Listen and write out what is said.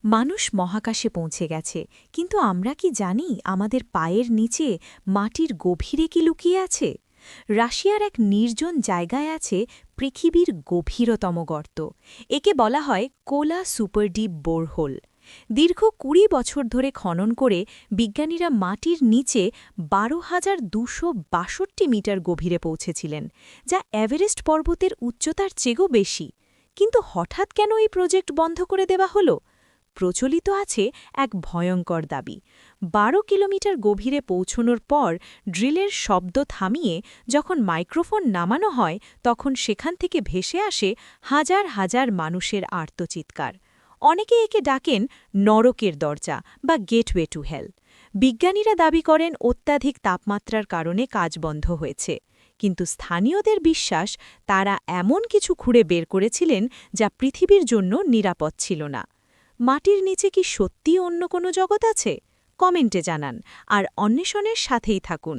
মানুষ মহাকাশে পৌঁছে গেছে, কিন্তু আমরা কি জানি আমাদের পায়ের নিচে মাটির গভীরে কি লুকিয়ে আছে? রাশিয়ার এক নির্জন জায়গায় আছে পৃথিবীর গভীরতম গর্ত। একে বলা হয় কোলা সুপারডিপ বোরহোল। দীর্ঘ ২০ বছর ধরে খনন করে বিজ্ঞানীরা মাটির নিচে ১২,২৬২ মিটার গভীরে পৌঁছেছিলেন, যা এভারেস্ট পর্বতের উচ্চতার চেয়েও বেশি। কিন্তু হঠাৎ কেন এই প্রজেক্ট বন্ধ করে দেওয়া হলো? প্রচলিত আছে এক ভয়ঙ্কর দাবি। ১২ কিলোমিটার গভীরে পৌঁছনোর পর ড্রিলের শব্দ থামিয়ে যখন মাইক্রোফোন নামানো হয়, তখন সেখান থেকে ভেসে আসে হাজার হাজার মানুষের আর্তচিৎকার। অনেকে একে ডাকেন নরকের দরজা বা গেটওয়ে টু হেল। বিজ্ঞানীরা দাবি করেন অত্যাধিক তাপমাত্রার কারণে কাজ বন্ধ হয়েছে, কিন্তু স্থানীয়দের বিশ্বাস তারা এমন কিছু খুঁড়ে বের করেছিলেন যা পৃথিবীর জন্য নিরাপদ ছিল না। মাটির নিচে কি সত্যিই অন্য কোনো জগৎ আছে? কমেন্টে জানান আর অন্বেষণের সাথেই থাকুন।